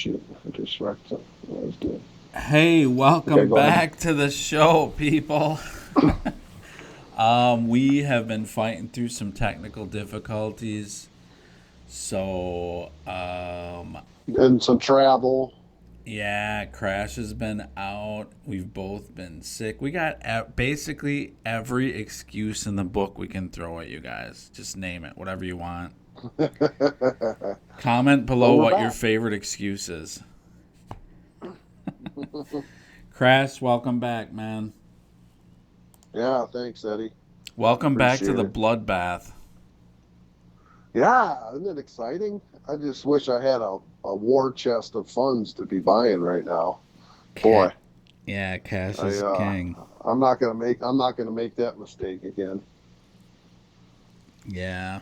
Shoot, I just wrecked something. What I was doing. Hey, Okay, welcome go ahead. back to the show, people. We have been fighting through some technical difficulties. And some travel. Yeah, Crash has been out. We've both been sick. We got basically every excuse in the book we can throw at you guys. Just name it, whatever you want. But Comment below we're what your back. favorite excuse is. Crash, welcome back, man. Yeah, thanks, Eddie. Welcome back to Appreciate the it. bloodbath. Yeah, isn't it exciting? I just wish I had a war chest of funds to be buying right now. Boy, Cat. Yeah, Cash I is king. I'm not gonna make that mistake again. Yeah.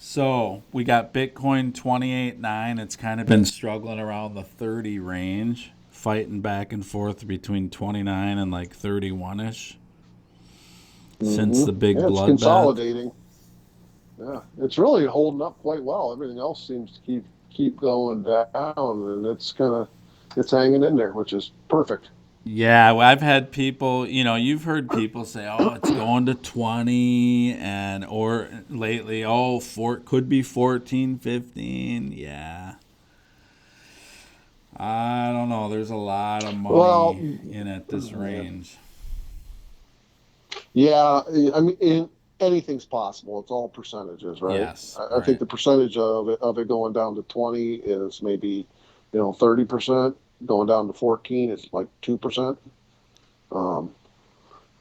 So we got Bitcoin 28.9. It's kind of been struggling around the 30 range, fighting back and forth between 29 and like 31 ish since the big Yeah, it's bloodbath. consolidating. Yeah, it's really holding up quite well. Everything else seems to keep going down, and it's hanging in there, which is perfect. Yeah, well, I've had people, you've heard people say, "Oh, it's going to 20," and or lately, "Oh, could be 14, 15." Yeah. I don't know. There's a lot of Well, money in at this range. yeah, I mean, anything's possible. It's all percentages, right? Yes, I think right. the percentage of it going down to 20 is maybe 30%. Going down to 14 is like 2%. Um,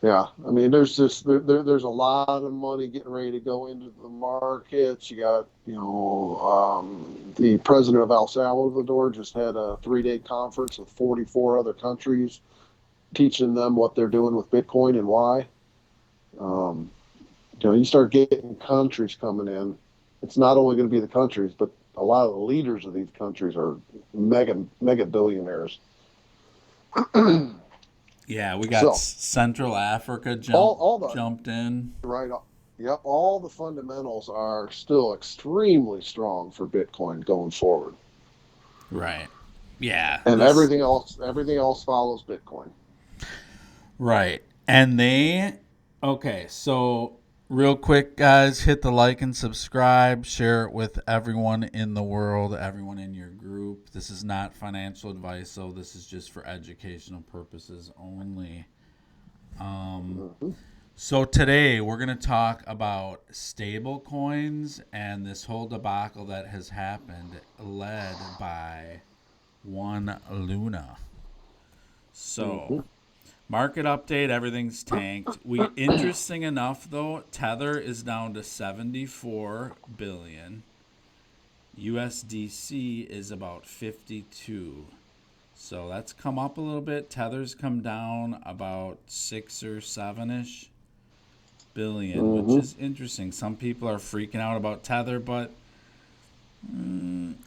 Yeah, I mean, there's a lot of money getting ready to go into the markets. You got, the president of El Salvador just had a 3-day conference with 44 other countries, teaching them what they're doing with Bitcoin and why. Um, you start getting countries coming in. It's not only going to be the countries, but a lot of the leaders of these countries are mega billionaires. Yeah, we got So Central Africa all the jumped in. right. Yep. All the fundamentals are still extremely strong for Bitcoin going forward, Right. Yeah, and this everything else follows Bitcoin. right. And they okay, so real quick guys, hit the like and subscribe, share it with everyone in the world, everyone in your group. This is not financial advice, so this is just for educational purposes only. Um Mm-hmm. So today we're going to talk about stable coins and this whole debacle that has happened led by one Luna. So, Mm-hmm. market update, everything's tanked. We interesting enough though, Tether is down to 74 billion. USDC is about 52. So that's come up a little bit. Tether's come down about 6 or 7ish billion, which Mm-hmm. is interesting. Some people are freaking out about Tether, but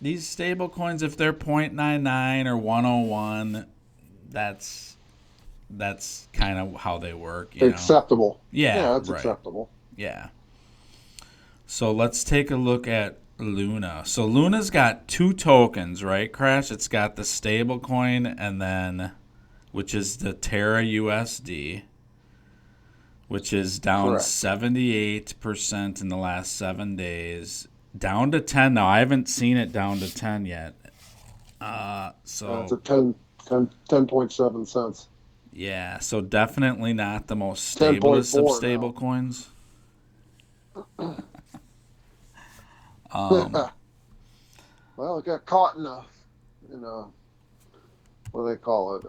these stable coins, if they're 0.99 or 101, that's that's kind of how they work. Acceptable. Yeah, Yeah, it's right. acceptable. Yeah. So let's take a look at Luna. So Luna's got two tokens, right, Crash? It's got the stable coin and then which is the Terra USD, which is down Correct. 78% in the last 7 days. Down to 10 now. I haven't seen it down to 10 yet. It's So, a 10.7 cents. yeah. So, definitely not the most stablest of 10.4 stable now. coins. Um, Well, it got caught in a what do they call it?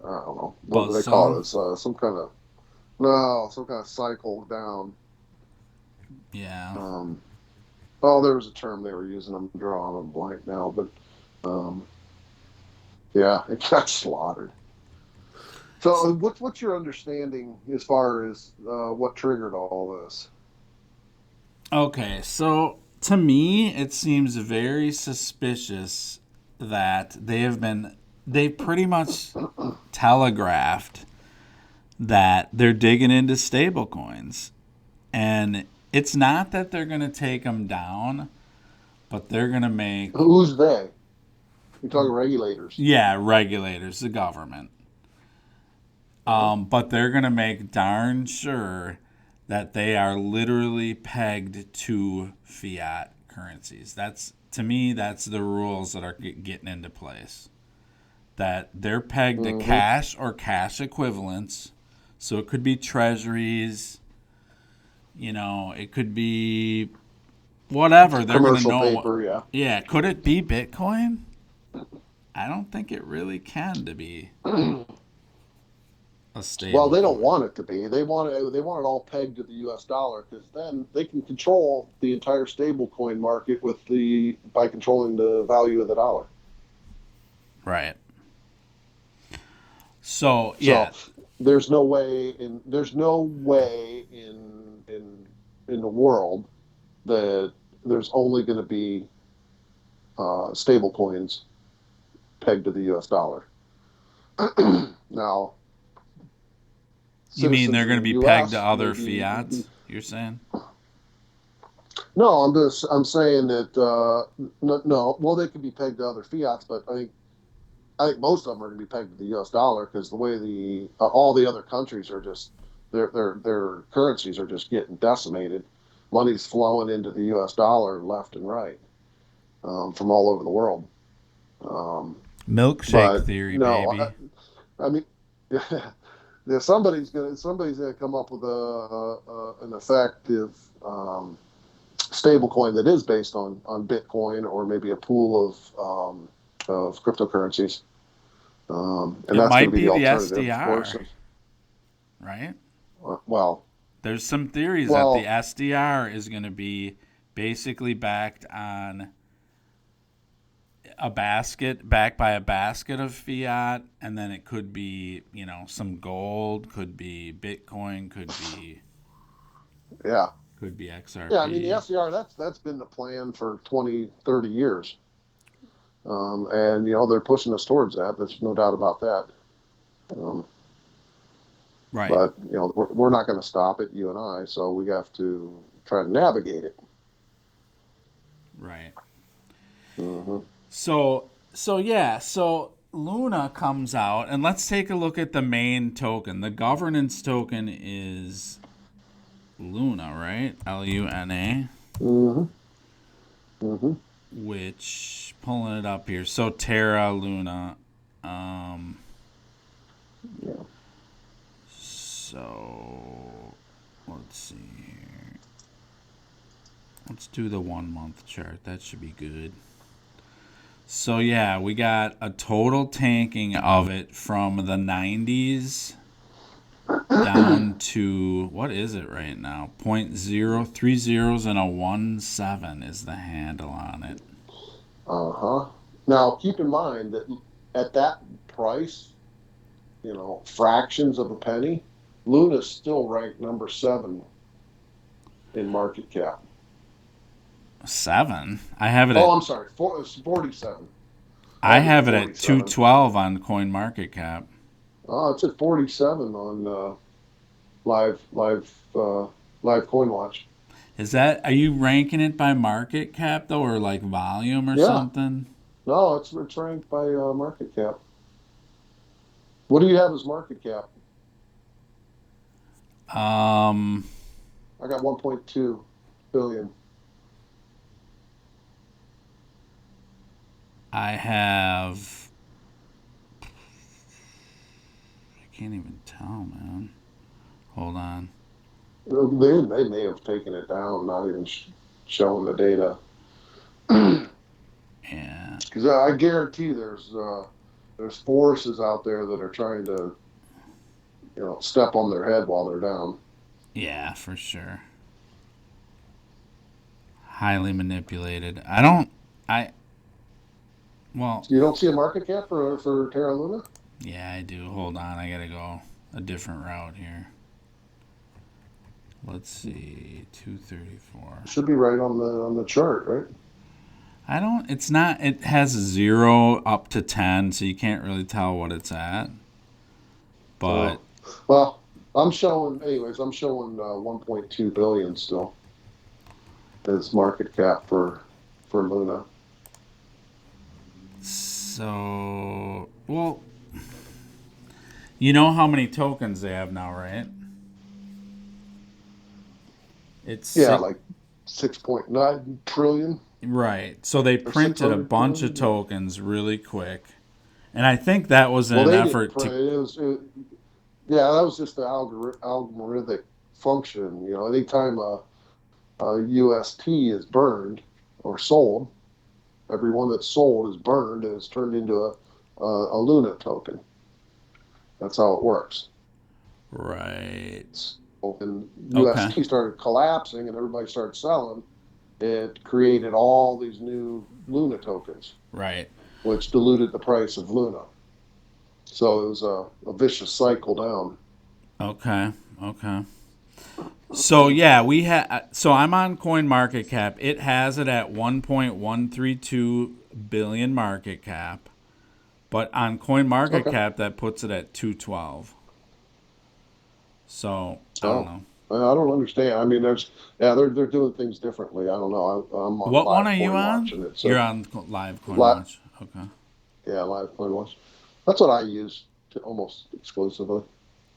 I don't know. What do they call Buzzsaw. it? It's some kind of no, some kind of cycle down. Yeah. Um, Oh, there was a term they were using. I'm drawing a blank now, but um, yeah, it got slaughtered. So, what's your understanding as far as what triggered all this? Okay. So, to me, it seems very suspicious that they pretty much telegraphed that they're digging into stablecoins. And it's not that they're going to take them down, but they're going to make, Who's they? You're talking regulators. yeah, regulators, the government. But they're going to make darn sure that they are literally pegged to fiat currencies. That's, to me, that's the rules that are getting into place. That they're pegged to cash or cash equivalents. So it could be treasuries, it could be whatever. They're going to Commercial know. paper, yeah. Yeah, could it be Bitcoin? I don't think it really can to be a stable. Well, they don't want it to be. They want it all pegged to the U.S. dollar because then they can control the entire stablecoin market by controlling the value of the dollar. Right. So yeah. So there's no way in the world that there's only going to be stable coins pegged to the U.S. dollar. Now, You mean they're going to be pegged to other fiats? You're saying? No, I'm saying that no. Well, they could be pegged to other fiats, but I think most of them are going to be pegged to the U.S. dollar because the way all the other countries are just their currencies are just getting decimated. Money's flowing into the U.S. dollar left and right from all over the world. Milkshake theory, baby. I mean, yeah, somebody's gonna come up with an effective stable coin that is based on Bitcoin or maybe a pool of cryptocurrencies. And it that's might going to be the the alternative, SDR, right? Well, there's some theories that the SDR is going to be basically backed by a basket of fiat, and then it could be, some gold, could be Bitcoin, could be XRP. Yeah, I mean the SDR that's been the plan for 20, 30 years. And they're pushing us towards that. There's no doubt about that. Right. But we're not going to stop it, you and I. So we have to try to navigate it. Right. Mm-hmm. So Luna comes out, and let's take a look at the main token. The governance token is Luna, right? LUNA. Mm-hmm. Mm-hmm. Which, pulling it up here, so Terra Luna. Yeah. So let's see here. Let's do the 1 month chart. That should be good. So yeah, we got a total tanking of it from the 90s down to, what is it right now? 0.030 zeros and a 17 is the handle on it. Now keep in mind that at that price, fractions of a penny, Luna's still ranked number 7 in market cap. 7? I have it. I'm sorry, it's 47. I have it at 212 on CoinMarketCap. Oh, it's at 47 on live CoinWatch. Are you ranking it by market cap though, or like volume or something? No, it's ranked by market cap. What do you have as market cap? I got 1.2 billion. I have. I can't even tell, man. Hold on. They may have taken it down, not even showing the data. Yeah. Because I guarantee there's forces out there that are trying to, step on their head while they're down. Yeah, for sure. Highly manipulated. Well, you don't see a market cap for Terra Luna? Yeah, I do. Hold on, I gotta go a different route here. Let's see, 234. Should be right on the chart, right? It's not. It has 0 up to 10, so you can't really tell what it's at. But well, I'm showing 1.2 billion still as market cap for for Luna. So, well, you know how many tokens they have now, right? It's Yeah, six. like 6.9 trillion Right. So they or printed a 600 bunch of trillion. tokens really quick. And I think that was in Well, an they didn't effort to. print it. Yeah, that was just the algorithmic function. Anytime a UST is burned or sold, every one that's sold is burned and is turned into a Luna token. That's how it works. Right. So, and Okay. UST started collapsing and everybody started selling. It created all these new Luna tokens, Right. which diluted the price of Luna. So it was a vicious cycle down. Okay. Okay. So yeah, we had. So I'm on Coin Market Cap. It has it at 1.132 billion market cap, but on Coin Market Okay. Cap that puts it at 212. So I don't Oh, know. I don't understand. I mean, they're doing things differently. I don't know. I'm on What one are Live you Coin Watch, on? and it's You're a on Live Coin live, Watch. Okay. yeah, Live Coin Watch. That's what I use almost exclusively.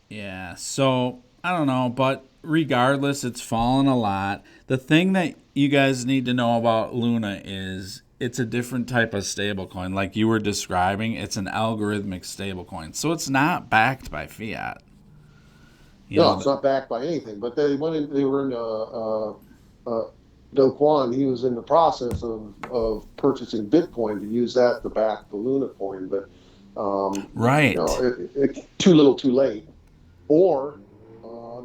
Yeah. So I don't know, but regardless, it's fallen a lot. The thing that you guys need to know about Luna is it's a different type of stablecoin. Like you were describing, it's an algorithmic stablecoin. So it's not backed by fiat. You No, know, it's not backed by anything. But they were in Do Kwon. He was in the process of purchasing Bitcoin to use that to back the Luna coin, but right. too little, too late. Or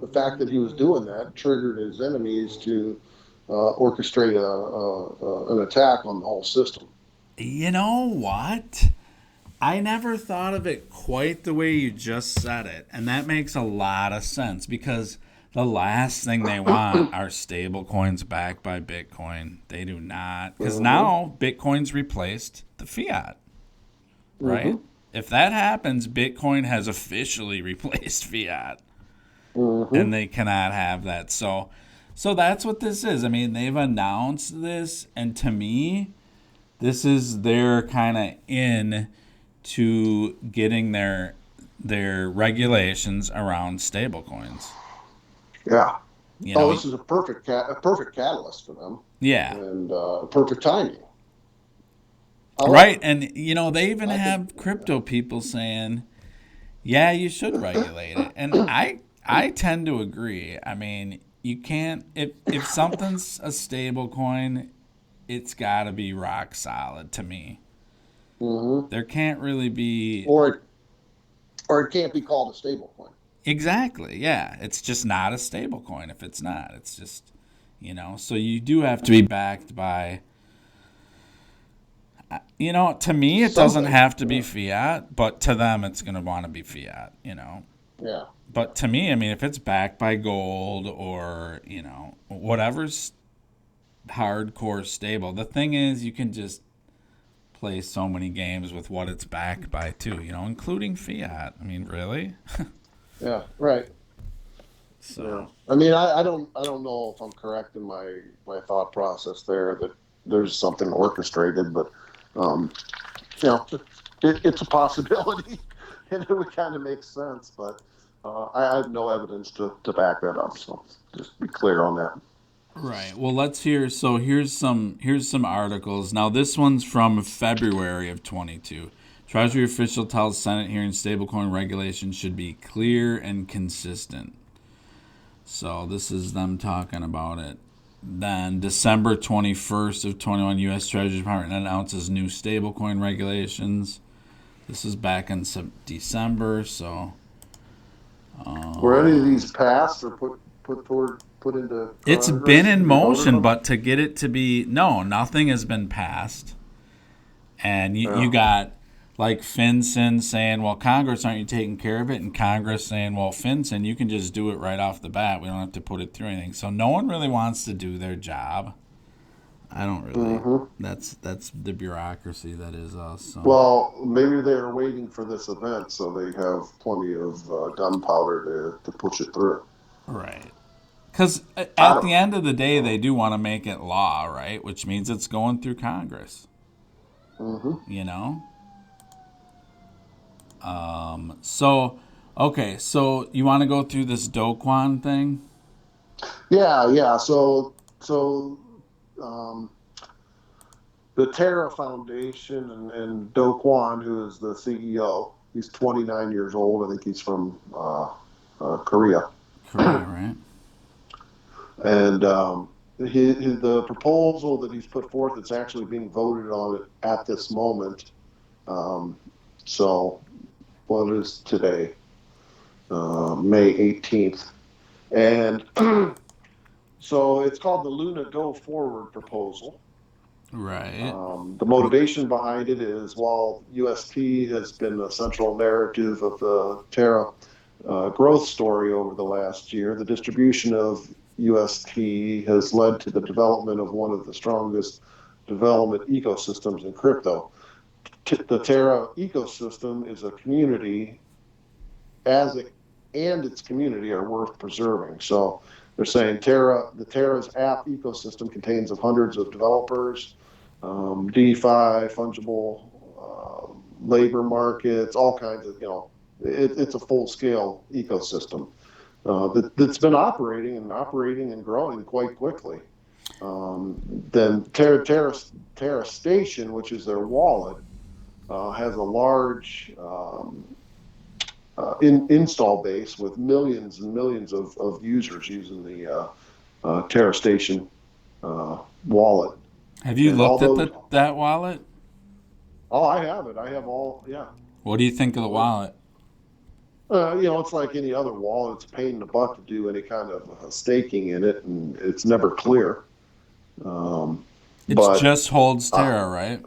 the fact that he was doing that triggered his enemies to orchestrate an attack on the whole system. You know what? I never thought of it quite the way you just said it. And that makes a lot of sense because the last thing they want are stable coins backed by Bitcoin. They do not. Because Mm-hmm. now Bitcoin's replaced the fiat, right? Mm-hmm. If that happens, Bitcoin has officially replaced fiat and Mm-hmm. they cannot have that. So that's what this is. I mean, they've announced this, and to me, this is their kind of in to getting their regulations around stablecoins. Yeah. You Oh, know, this is a perfect catalyst for them, yeah, and perfect timing. I like right. it. And they even I think. have crypto people saying, "Yeah, you should regulate it," and I tend to agree. I mean, you can't if something's a stable coin, it's got to be rock solid to me. Mm-hmm. There can't really be. Or it can't be called a stable coin. Exactly. Yeah. It's just not a stable coin if it's not. It's just, so you do have to be backed by, to me, it doesn't Something. have to be Yeah. fiat, but to them, it's going to want to be fiat. Yeah. But to me, I mean, if it's backed by gold or, whatever's hardcore stable, the thing is, you can just play so many games with what it's backed by, too, including fiat. I mean, really? Yeah. Right. Yeah. So, I mean, I don't know if I'm correct in my thought process there that there's something orchestrated, but um, it's a possibility, and it would kind of make sense, but I have no evidence to back that up. So just be clear on that. right. Well, let's hear. So here's some articles. Now this one's from February of 22. Treasury official tells Senate hearing stablecoin regulation should be clear and consistent. So this is them talking about it. Then December 21st of 21, U.S. Treasury Department announces new stablecoin regulations. This is back in December. So Were any of these passed or put into it's been Congress to in be voted motion, on? but to get it to be no, nothing has been passed. And you Yeah. got like FinCEN saying, well, Congress, aren't you taking care of it? And Congress saying, well, FinCEN, you can just do it right off the bat. We don't have to put it through anything. So no one really wants to do their job. I don't really. Mm-hmm. That's the bureaucracy that is us. So Well, maybe they're waiting for this event so they have plenty of gunpowder to push it through. right. Because I at don't. the end of the day, they do want to make it law, right? Which means it's going through Congress. Hmm. You know. So okay, so you want to go through this Do Kwon thing? Yeah, yeah. So um, the Terra Foundation and Do Kwon, who is the CEO, he's 29 years old. I think he's from Korea. Korea, right? And the proposal that he's put forth, it's actually being voted on at this moment. Um, so, what is today? May 18th. And so it's called the Luna Go Forward proposal. Right. The motivation behind it is while UST has been a central narrative of the Terra growth story over the last year, the distribution of UST has led to the development of one of the strongest development ecosystems in crypto. The Terra ecosystem is a community as it and its community are worth preserving. So they're saying the Terra's app ecosystem contains of hundreds of developers, DeFi, fungible labor markets, all kinds of, it's a full scale ecosystem that's been operating and growing quite quickly. Then Terra Station, which is their wallet, has a large install base with millions and millions of users using the Terra Station wallet. Have you And looked at although, that wallet? oh, I have it. I have all, yeah. What do you think of the wallet? It's like any other wallet. It's a pain in the butt to do any kind of staking in it, and it's never clear. Um, It but just holds uh, Terra, right?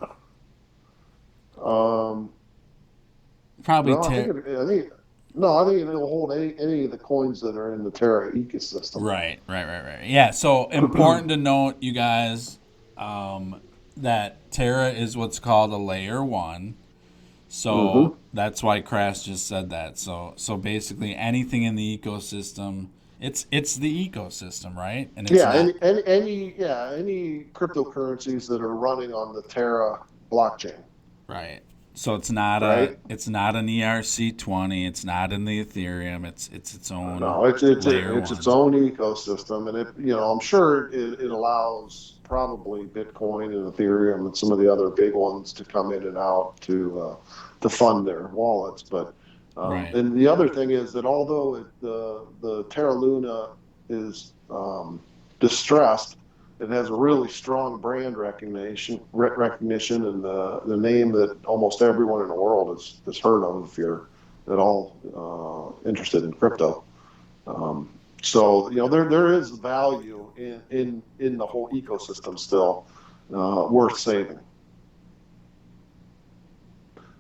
um, Probably no, Terra. I think no, I think it'll hold any of the coins that are in the Terra ecosystem. Right, right, right, right. Yeah, so important to note, you guys, um, that Terra is what's called a layer one. So Hmm. that's why Crash just said that. So basically anything in the ecosystem, it's the ecosystem, right? And it's Yeah, not any cryptocurrencies that are running on the Terra blockchain, right. So right? it's not an ERC-20, it's not in the Ethereum, it's its own No, layer it's its one. own ecosystem, and I'm sure it allows probably Bitcoin and Ethereum and some of the other big ones to come in and out to fund their wallets. But Right. and the other thing is that although the Terra Luna is distressed, it has a really strong brand recognition, and the name that almost everyone in the world has heard of if you're at all interested in crypto. Um, so there is value in the whole ecosystem still worth saving.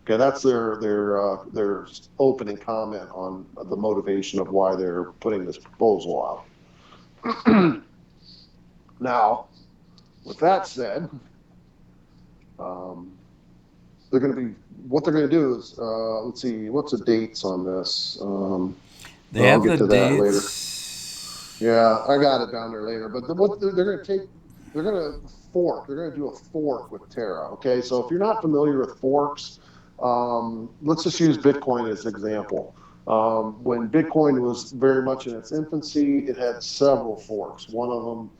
Okay, that's their opening comment on the motivation of why they're putting this proposal out. Now, with that said, um, they're going to be what they're going to do is let's see what's the dates on this. They I'll have get the to that later. dates. Yeah, I got it down there later. But what they're going to take, they're going to fork. They're going to do a fork with Terra. Okay, so if you're not familiar with forks, let's just use Bitcoin as an example. When Bitcoin was very much in its infancy, it had several forks. One of them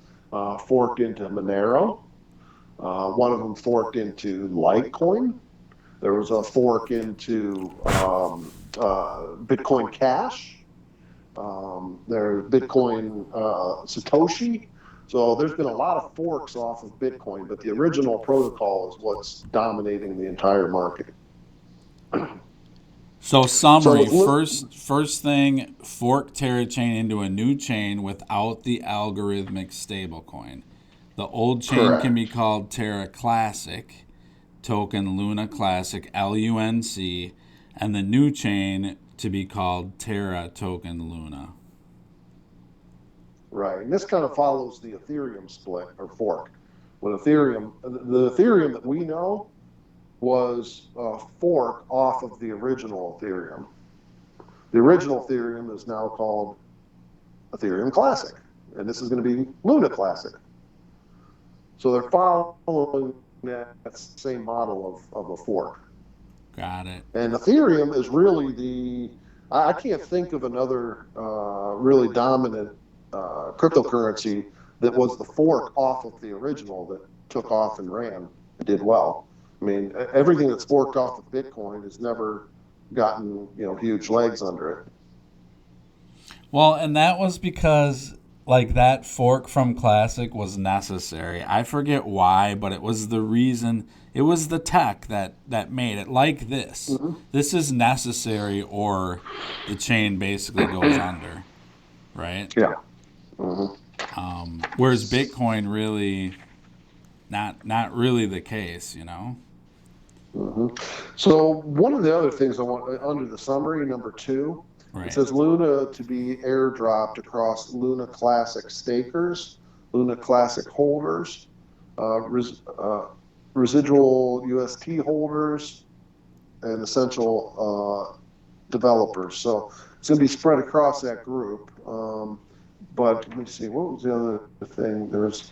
forked into Monero. One of them forked into Litecoin. There was a fork into Bitcoin Cash. There's Bitcoin Satoshi. So there's been a lot of forks off of Bitcoin, but the original protocol is what's dominating the entire market. So So summary, with first thing, fork Terra chain into a new chain without the algorithmic stablecoin. The old chain can correct, be called Terra Classic, token Luna Classic LUNC, and the new chain to be called Terra token Luna. right, and this kind of follows the Ethereum split or fork. When the Ethereum that we know was a fork off of the original Ethereum. The original Ethereum is now called Ethereum Classic. and this is going to be Luna Classic. So they're following that same model of a fork. Got it. And Ethereum is really I can't think of another really dominant cryptocurrency that was the fork off of the original that took off and ran and did well. I mean, everything that's forked off of Bitcoin has never gotten, huge legs under it. Well, and that was because like that fork from Classic was necessary. I forget why, but it was the reason. It was the tech that made it like this. Mm-hmm. This is necessary, or the chain basically goes under, right? Yeah. Mm-hmm. Whereas Bitcoin really, not really the case, Mm-hmm. So one of the other things I want under the summary, number 2, Right. it says Luna to be airdropped across Luna Classic stakers, Luna Classic holders, residual UST holders, and essential developers. So it's going to be spread across that group. But let me see, what was the other thing? There's,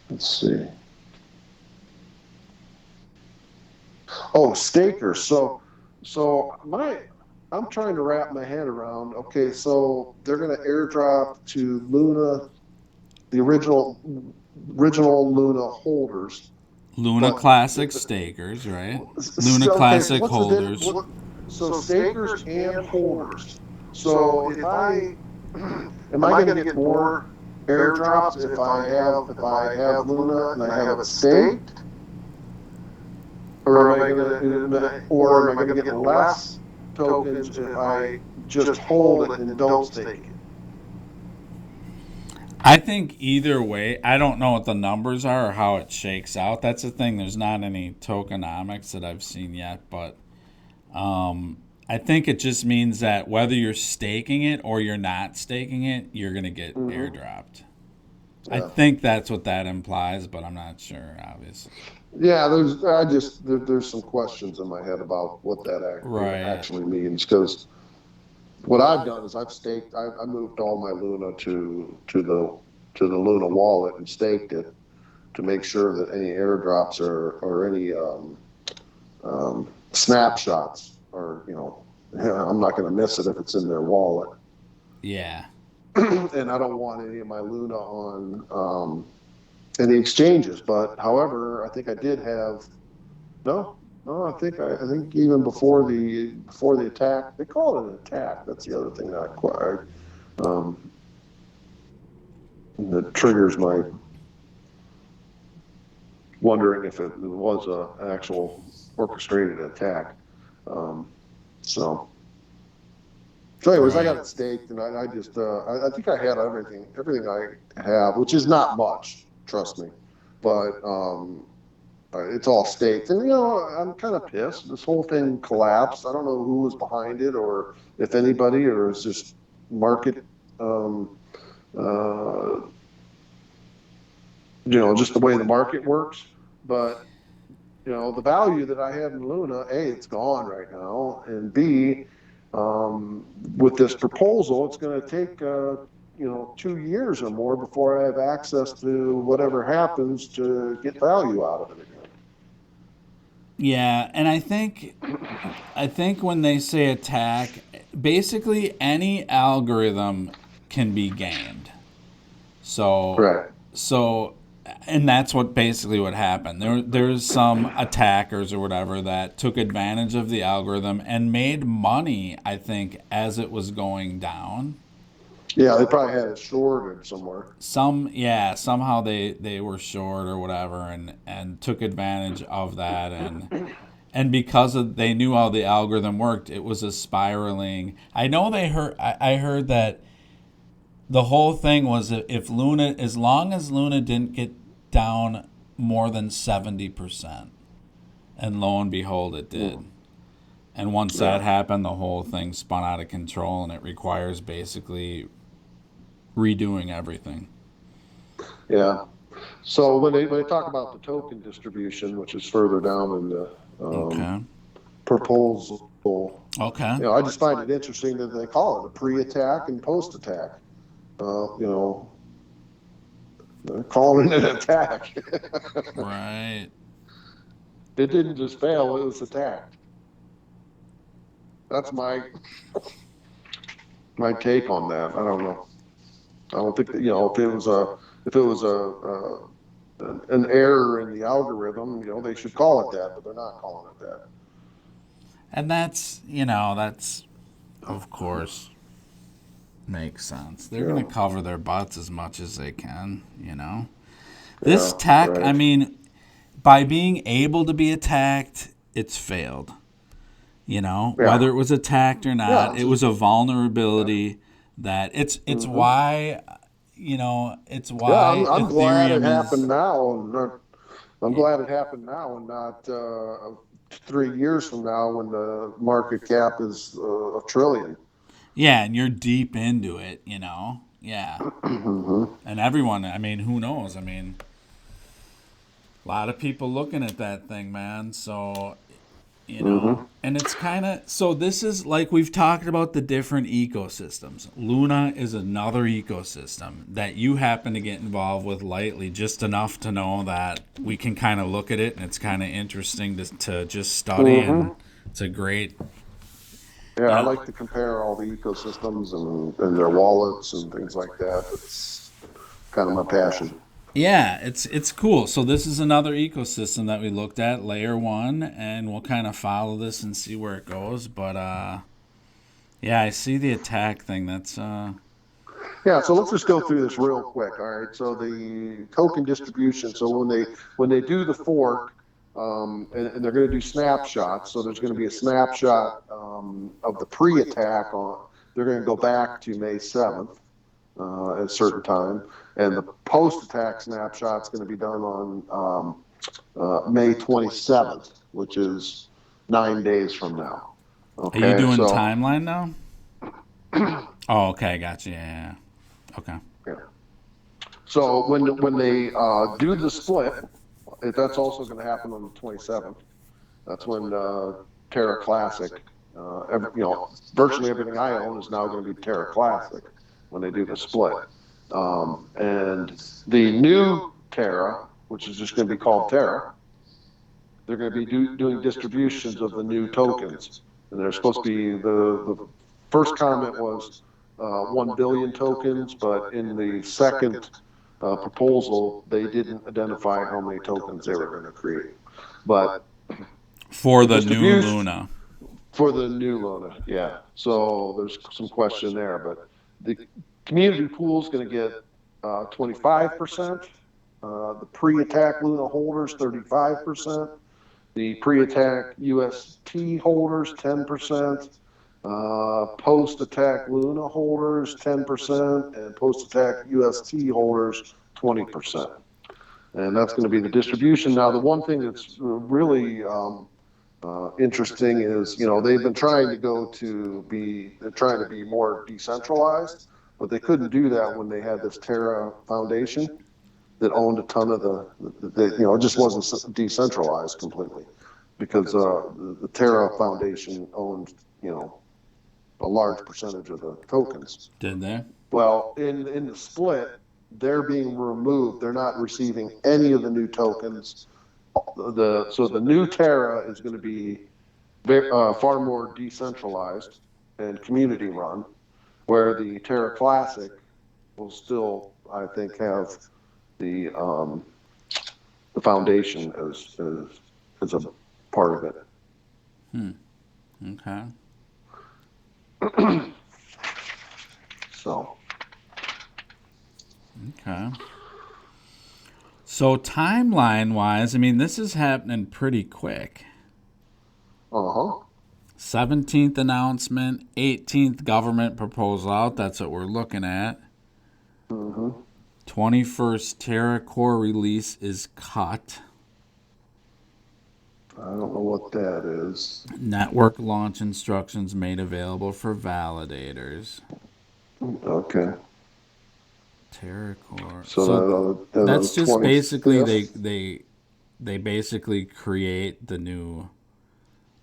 let's see. Oh, stakers. So I'm trying to wrap my head around. Okay, so they're going to airdrop to Luna, the original Luna holders. Luna Classic stakers, right? Luna Classic holders. So stakers and holders. So if am I going to get more airdrops if I have Luna and I have it staked? Or am I going to get less tokens if I just hold it and don't stake it? I think either way, I don't know what the numbers are or how it shakes out. That's the thing. There's not any tokenomics that I've seen yet, but I think it just means that whether you're staking it or you're not staking it, you're going to get airdropped. Yeah. I think that's what that implies, but I'm not sure, obviously. Yeah, there's some questions in my head about what that actually means, because what I've done is I've staked. I moved all my Luna to the Luna wallet and staked it to make sure that any airdrops or any snapshots are, I'm not going to miss it if it's in their wallet. Yeah. And I don't want any of my Luna on any exchanges. But however, I think I did have no. I think even before the attack, they call it an attack. That's the other thing that triggers my wondering if it was an actual orchestrated attack. So anyways, I got it staked, and I just I think I had everything I have, which is not much, trust me, but it's all staked. And I'm kind of pissed. This whole thing collapsed. I don't know who was behind it, or if anybody, or it's just market just the way the market works. But the value that I had in Luna, A, it's gone right now, and B, with this proposal, it's going to take 2 years or more before I have access to whatever happens to get value out of it again. Yeah, and I think when they say attack, basically any algorithm can be gamed. So right. And that's basically what happened. There's some attackers or whatever that took advantage of the algorithm and made money, I think, as it was going down. Yeah, they probably had it shorted somewhere. Somehow they were short or whatever and took advantage of that, and because they knew how the algorithm worked, it was a spiraling. I know I heard that the whole thing was if Luna, as long as Luna didn't get down more than 70%, and lo and behold, it did. And once that happened, the whole thing spun out of control, and it requires basically redoing everything. Yeah. So when they talk about the token distribution, which is further down in the proposal, Okay. I just find it interesting that they call it a pre-attack and post-attack. You know, they're calling it an attack. Right. It didn't just fail; it was attacked. That's my take on that. I don't know. I don't think that if it was an error in the algorithm, they should call it that, but they're not calling it that. And that's of course makes sense. They're going Yeah, to cover their butts as much as they can. This yeah, tech, I right. mean, by being able to be attacked, it's failed. Yeah, Whether it was attacked or yeah. not, It's it just was a yeah. vulnerability that it's Hmm. why it's Yeah, why I'm glad it Ethereum happened is. now. I'm glad it happened now and not 3 years from now when the market cap is a trillion. Yeah, and you're deep into it. Yeah. Hmm. And everyone, I mean, who knows? I mean, a lot of people looking at that thing, man. So, Hmm. and it's kind of so this is like we've talked about the different ecosystems. Luna is another ecosystem that you happen to get involved with lightly, just enough to know that we can kind of look at it and it's kind of interesting to just study, and Hmm. it's a great. Yeah, I Uh, like to compare all the ecosystems and their wallets and things like that. That's kind of my passion. Yeah, it's cool. So this is another ecosystem that we looked at, layer one, and we'll kind of follow this and see where it goes. But yeah, I see the attack thing. That's Yeah, so let's just go through this real quick. All right. So the token distribution. So when they do the fork, and they're going to do snapshots. So there's going to be a snapshot of the pre-attack on. They're going to go back to May 7th at a certain time, and the post-attack snapshot's going to be done on May 27th, which is 9 days from now. are you Okay, doing so timeline now? yeah. Oh, okay, gotcha. Yeah, yeah. Okay. So when they do the split, that's also going to happen on the 27th. That's when Terra Classic, virtually everything I own is now going to be Terra Classic when they do the split. And the new Terra, which is just going to be called Terra, they're going to be doing distributions of the new tokens. And they're supposed to be the first comment was 1 billion tokens, but in the second proposal, they didn't identify how many tokens they were going to create. But For the the new distribution Luna. for the new Luna, yeah. So there's some question there, but the community pool is going to get 25%. The pre-attack Luna holders 35%. The pre-attack UST holders 10%. Post-attack Luna holders 10%, and post-attack UST holders 20%. And that's going to be the distribution. Now, the one thing that's really interesting is, they've been trying to they're trying to be more decentralized, but they couldn't do that when they had this Terra Foundation that owned a ton of it just wasn't decentralized completely because the Terra Foundation owned, a large percentage of the tokens. Did they? Well, in the split, they're being removed. They're not receiving any of the new tokens. So the new Terra is going to be far more decentralized and community run, where the Terra Classic will still, I think, have the the foundation as a part of Hmm. Okay. it. So Okay. So timeline wise, I mean, this is happening pretty quick. uh-huh. 17th announcement, 18th government proposal out. That's what we're looking at. Hmm. 21st Terra Core release is cut. I don't know what that is. Network launch instructions made available for validators. Okay. Terra Core. So So then on that's the just basically 25th. they basically create the new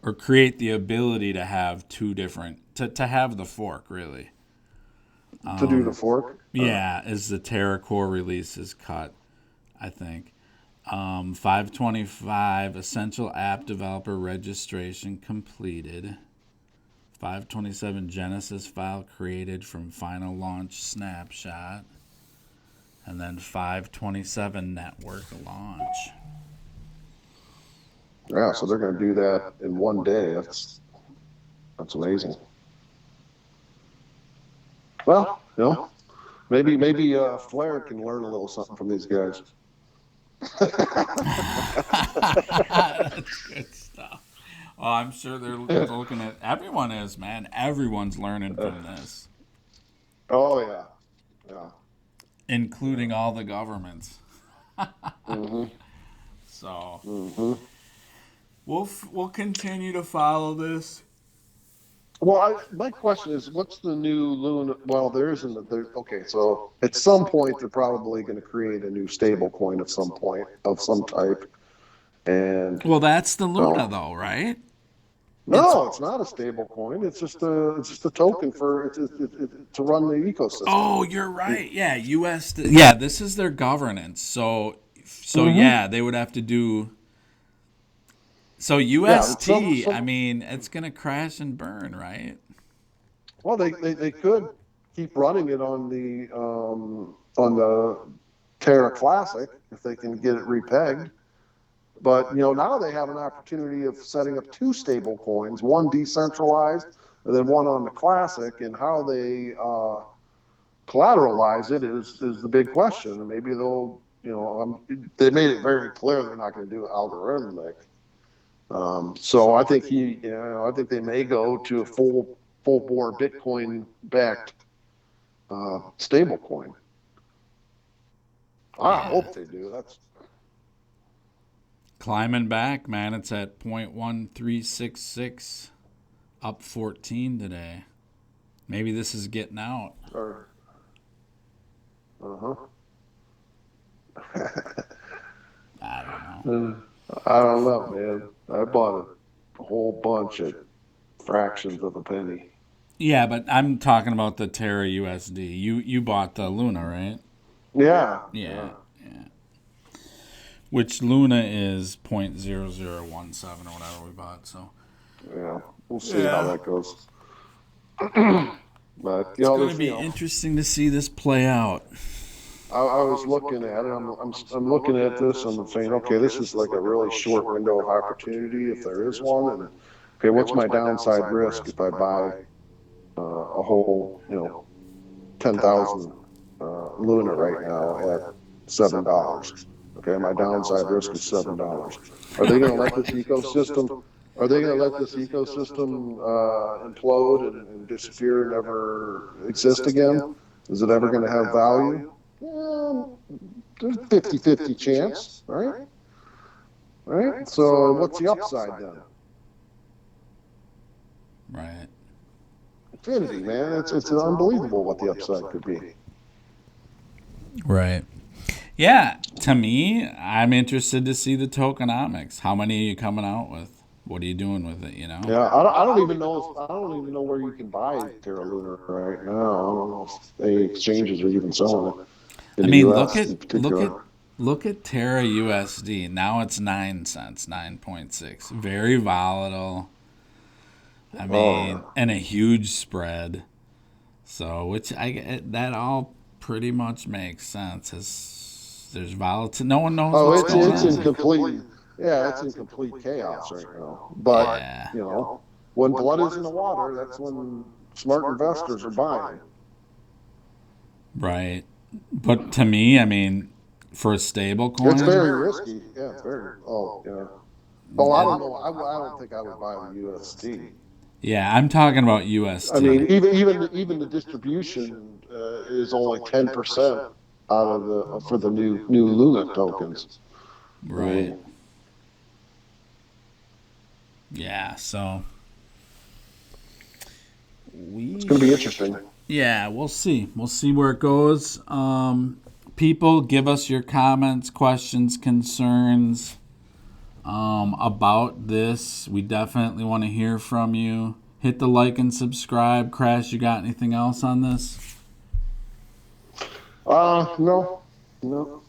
or create the ability to have two different to have the fork really. To do the fork? Yeah, as the Terra core release is cut, I think. 525 essential app developer registration completed. 527 Genesis file created from final launch snapshot. And then 527 network launch. Yeah, so they're going to do that in one day. That's amazing. Well, maybe Flair can learn a little something from these guys. That's good stuff. Oh, I'm sure they're looking at. Everyone is, man. Everyone's learning from this. Oh yeah, including all the governments. mm-hmm. So Mm-hmm. we'll continue to follow this. Well, my question is, what's the new Luna? Well, there isn't. Okay, so at some point they're probably going to create a new stable coin of some point of some type, and well, that's the Luna, though, right? No, it's not a stable coin. It's just a token for to run the ecosystem. Oh, you're right. Yeah, USD. Yeah, this is their governance. So yeah, they would have to do. So UST, I mean, it's gonna crash and burn, right? Well, they could keep running it on the Terra Classic if they can get it repegged. But now they have an opportunity of setting up two stable coins, one decentralized and then one on the Classic, and how they collateralize it is the big question. And maybe they'll they made it very clear they're not going to do algorithmic. So I think I think they may go to a full bore Bitcoin backed stable coin. I hope they do. That's climbing back, man. It's at 0.1366, up 14 today. Maybe this is getting out. I don't know. I don't know, man. I bought a whole bunch at fractions of a penny. Yeah, but I'm talking about the Terra USD. You bought the Luna, right? Yeah. Which Luna is 0.0017 or whatever we bought. So yeah, we'll see how that goes. But it's going to be interesting to see this play out. I was looking at it. I'm looking at this. I'm saying, okay, this is like a really short window of opportunity if there is one. And okay, what's my downside risk if I buy a whole 10,000 Luna right now at $7? Okay, my downside risk is $7. Are they going to let this ecosystem? Are they going to let this ecosystem implode and disappear and never exist again? Is it ever going to have value? There's a 50-50 chance, right? Right? So what's the upside then? Right. Infinity, man. It's unbelievable what the upside could be. Right. Yeah, to me, I'm interested to see the tokenomics. How many are you coming out with? What are you doing with it? Yeah, I don't even know where you can buy Terra Luna right now. I don't know if any exchanges are even selling it. I mean, look at Terra USD. Now it's 9 cents, 9.6. Very volatile. I mean, and a huge spread. So, that all pretty much makes sense. There's volatility. No one knows what's going on. It's in complete chaos right now. But when blood is in the water, that's when smart investors are buying. Right. But to me, I mean, for a stable coin, it's very risky. Yeah, it's very. Oh, yeah. Oh, I don't know. I don't think I would buy the UST. Yeah, I'm talking about UST. I mean, even the distribution is only 10% out of for the new Luna tokens. Right. Yeah. So it's going to be interesting. Yeah, we'll see. We'll see where it goes. People, give us your comments, questions, concerns. about this. We definitely want to hear from you. Hit the like and subscribe. Crash, you got anything else on this? No, no.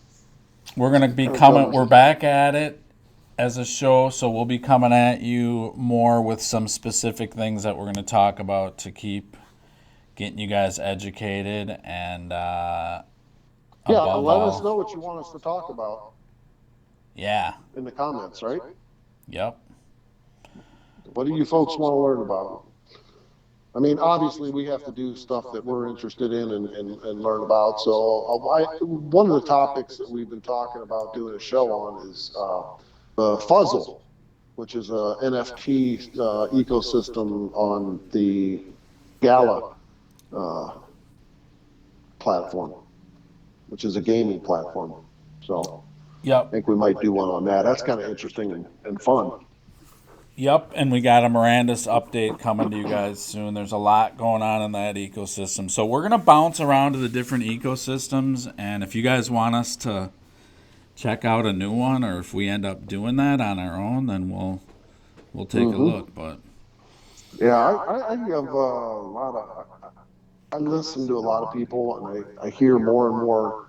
We're going to be Kind of coming, covers we're it. back at it as a show, so we'll be coming at you more with some specific things that we're going to talk about to keep getting you guys educated and Yeah, above let us know all, what you want us to talk about yeah, in the comments, right? yep. What do you folks want to learn about? I mean, obviously, we have to do stuff that we're interested in and learn about. So, one of the topics that we've been talking about doing a show on is Fuzzle, which is a NFT ecosystem on the Gala uh, platform, which is a gaming platform. So, I Yep. think we might do one on that. That's kind of interesting and fun. Yep, and we got a Miranda's update coming to you guys soon. There's a lot going on in that ecosystem. So we're going to bounce around to the different ecosystems, and if you guys want us to check out a new one, or if we end up doing that on our own, then we'll take a Hmm. look. But Yeah, I have a lot of. I listen to a lot of people, and I hear more and more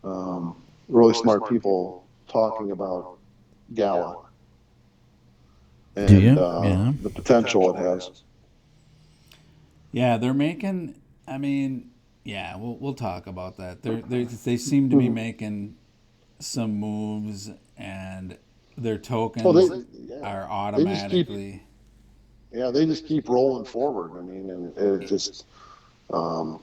um, really smart people talking about Gala do and you? Yeah. the potential it has. Yeah, they're making. I mean, yeah, we'll talk about that. They seem to be making some moves, and their Well, tokens yeah, are they just keep automatically. they just keep rolling forward. I mean, and it just um,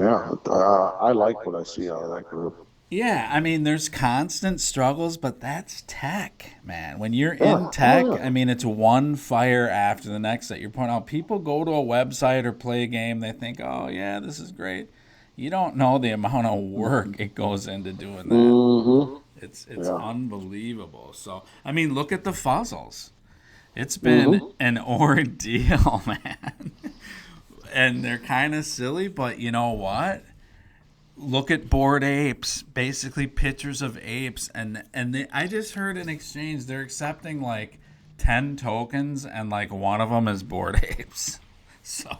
yeah, I like what I see out of that group. Yeah, I mean, there's constant struggles, but that's tech, man. When you're Yeah, in oh tech, I yeah. mean, it's one fire after the next that you're pointing out. People go to a website or play a game, they think, oh, yeah, this is great. You don't know the amount of work it goes into doing that. Mm-hmm. It's Yeah. unbelievable. So, I mean, look at the fuzzles. It's been Mm-hmm. an ordeal, man. And they're kind of silly, but you know what? Look at bored apes, basically pictures of apes, I just heard in exchange they're accepting like 10 tokens, and like one of them is bored apes. So,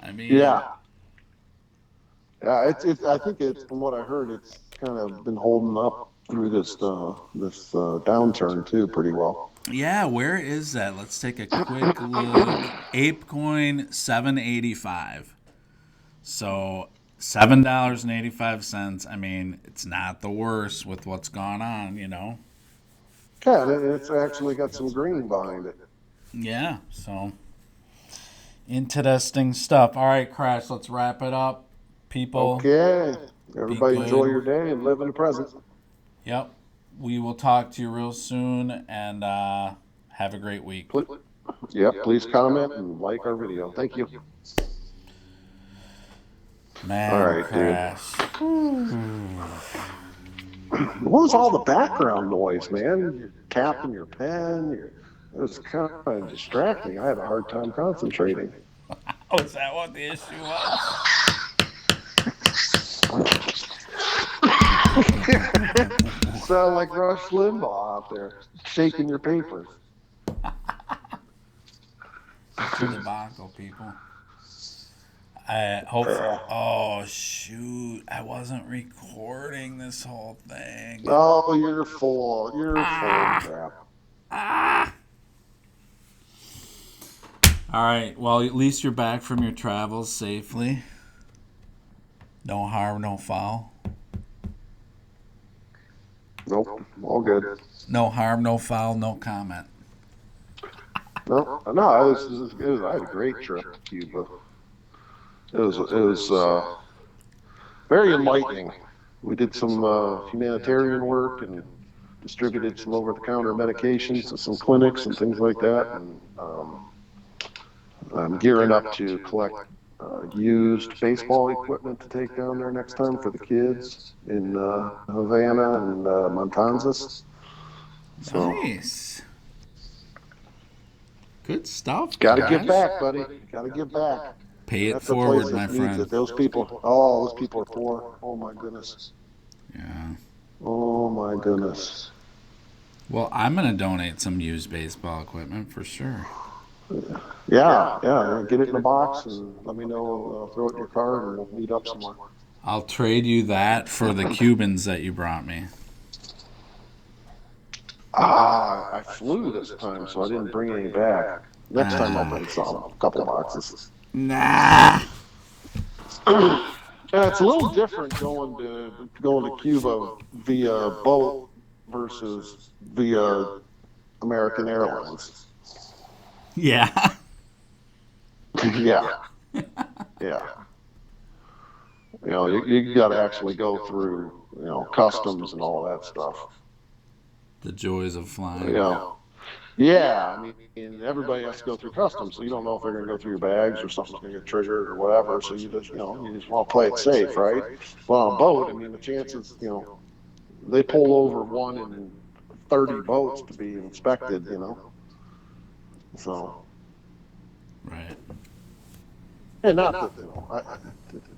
I mean, Yeah. Yeah. It's. I think it's from what I heard, it's kind of been holding up through this downturn too pretty well. yeah, where is that? Let's take a quick look. ApeCoin 785. So $7.85. I mean, it's not the worst with what's gone on, you know. Yeah, and it's actually got some green behind it. Yeah, so interesting stuff. All right, Crash, let's wrap it up. People, Okay. be Everybody enjoy your good. day and live in the present. Yep. We will talk to you real soon, and have a great week. Pl- Yep. Please comment and like our video. Thank you. All Man, right, dude. Crash. What was all the background noise, man? You're tapping your pen. It was kind of distracting. I had a hard time concentrating. Oh, is that what the issue was? Sound like Rush Limbaugh out there shaking your papers. It's a debacle, people. I hope. Oh shoot! I wasn't recording this whole thing. Oh, you're full. You're full of crap. All right. Well, at least you're back from your travels safely. No harm, no foul. Nope. All good. No harm, no foul, no comment. No, no. It was. I had a great trip to Cuba. It was very enlightening. We did some humanitarian work and distributed some over-the-counter medications to some clinics and things like that. And I'm gearing up to collect used baseball equipment to take down there next time for the kids in Havana and Matanzas. So, Nice. Good stuff, got to give Crash. back, buddy. Got to give back. Pay it That's a place forward, my that needs friend. it. Those people are poor. Oh my goodness. Yeah. Oh my goodness. Well, I'm gonna donate some used baseball equipment for sure. Yeah. Get it in a box and let me know. Throw it in your card, and we'll meet up somewhere. I'll trade you that for the Cubans that you brought me. I flew this time, so I didn't bring any back. Next time I'll bring some, a couple boxes. Nah. It's a little different going to Cuba via boat versus via American Airlines. Yeah. Yeah, yeah. You got to actually go through customs and all that stuff. The joys of flying. Yeah. I mean, everybody has to go through customs, so you don't know if they're going to go through your bags or something's going to get triggered or whatever. So you just want to play it safe, right? Well, on a boat, I mean, the chances, they pull over 1 in 30 boats to be inspected, So, Right. and not that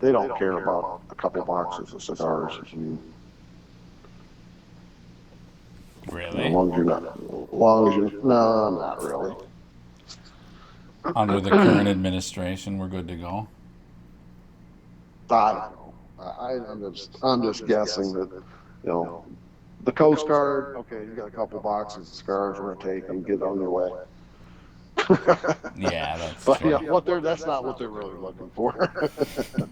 they don't care about a couple boxes of cigars. I mean, Really? as long as you, no, not really. Under the current administration, we're good to go. I don't know. I'm just guessing that, you know, the Coast Guard. Okay, you got a couple boxes of cigars. We're gonna take them. Get on your way. Yeah, that's But true. that's not what they're really looking for.